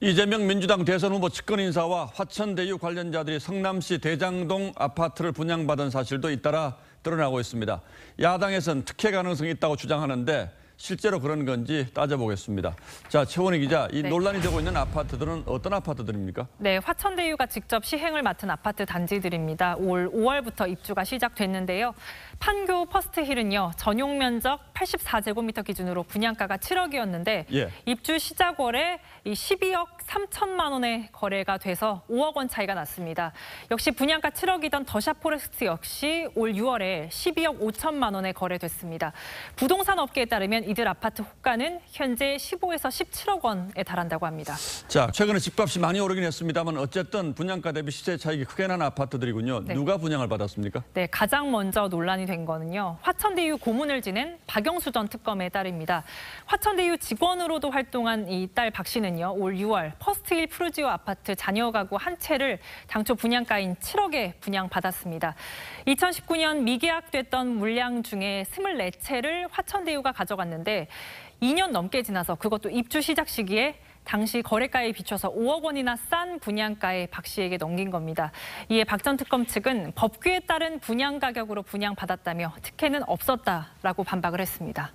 이재명 민주당 대선 후보 측근 인사와 화천대유 관련자들이 성남시 대장동 아파트를 분양받은 사실도 잇따라 드러나고 있습니다. 야당에선 특혜 가능성이 있다고 주장하는데 실제로 그런 건지 따져보겠습니다. 자, 최원희 기자, 이 논란이 되고 있는 아파트들은 어떤 아파트들입니까? 네, 화천대유가 직접 시행을 맡은 아파트 단지들입니다. 올 5월부터 입주가 시작됐는데요. 판교 퍼스트힐은요, 전용 면적 84제곱미터 기준으로 분양가가 7억이었는데 입주 시작월에 12억 3천만 원의 거래가 돼서 5억 원 차이가 났습니다. 역시 분양가 7억이던 더샵 포레스트 역시 올 6월에 12억 5천만 원에 거래됐습니다. 부동산 업계에 따르면 이들 아파트 호가는 현재 15에서 17억 원에 달한다고 합니다. 자, 최근에 집값이 많이 오르긴 했습니다만 어쨌든 분양가 대비 시세 차익이 크게 난 아파트들이군요. 네. 누가 분양을 받았습니까? 네, 가장 먼저 논란이 된 거는요. 화천대유 고문을 지낸 박영수 전 특검에 따릅니다. 화천대유 직원으로도 활동한 이 딸 박 씨는요. 올 6월 퍼스트힐 푸르지오 아파트 잔여 가구 한 채를 당초 분양가인 7억에 분양받았습니다. 2019년 미계약됐던 물량 중에 24채를 화천대유가 가져갔는데 2년 넘게 지나서 그것도 입주 시작 시기에 당시 거래가에 비춰서 5억 원이나 싼 분양가에 박 씨에게 넘긴 겁니다. 이에 박 전 특검 측은 법규에 따른 분양 가격으로 분양받았다며 특혜는 없었다라고 반박을 했습니다.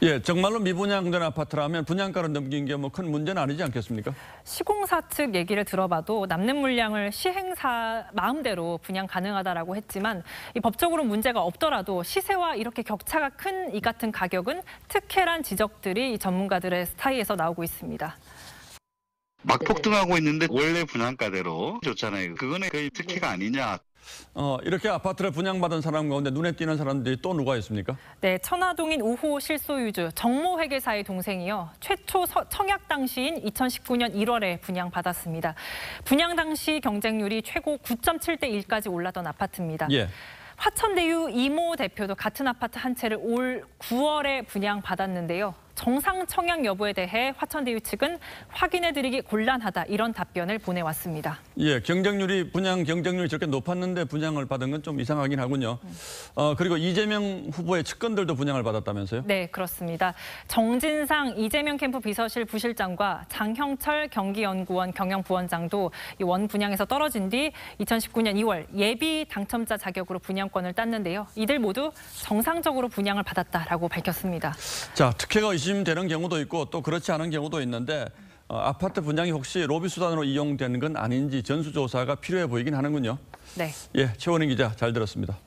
예, 정말로 미분양된 아파트라면 분양가를 넘긴 게 뭐 큰 문제는 아니지 않겠습니까? 시공사 측 얘기를 들어봐도 남는 물량을 시행사 마음대로 분양 가능하다라고 했지만 이 법적으로 문제가 없더라도 시세와 이렇게 격차가 큰 이 같은 가격은 특혜란 지적들이 전문가들의 사이에서 나오고 있습니다. 막 폭등하고 있는데 원래 분양가대로 줬잖아요. 그거는 거의 특혜가 아니냐. 이렇게 아파트를 분양받은 사람 가운데 눈에 띄는 사람들이 또 누가 있습니까? 네, 천화동인 5호 실소유주 정모 회계사의 동생이요. 최초 청약 당시인 2019년 1월에 분양받았습니다. 분양 당시 경쟁률이 최고 9.7대 1까지 올랐던 아파트입니다. 예. 화천대유 이모 대표도 같은 아파트 한 채를 올 9월에 분양받았는데요. 정상 청약 여부에 대해 화천대유 측은 확인해드리기 곤란하다 이런 답변을 보내왔습니다. 예, 분양 경쟁률이 저렇게 높았는데 분양을 받은 건 좀 이상하긴 하군요. 그리고 이재명 후보의 측근들도 분양을 받았다면서요? 네, 그렇습니다. 정진상 이재명 캠프 비서실 부실장과 장형철 경기연구원 경영부원장도 이 원 분양에서 떨어진 뒤 2019년 2월 예비 당첨자 자격으로 분양권을 땄는데요. 이들 모두 정상적으로 분양을 받았다라고 밝혔습니다. 자, 특혜가 의심되는 경우도 있고 또 그렇지 않은 경우도 있는데 아파트 분양이 혹시 로비 수단으로 이용된 건 아닌지 전수조사가 필요해 보이긴 하는군요. 네. 예, 최원희 기자 잘 들었습니다.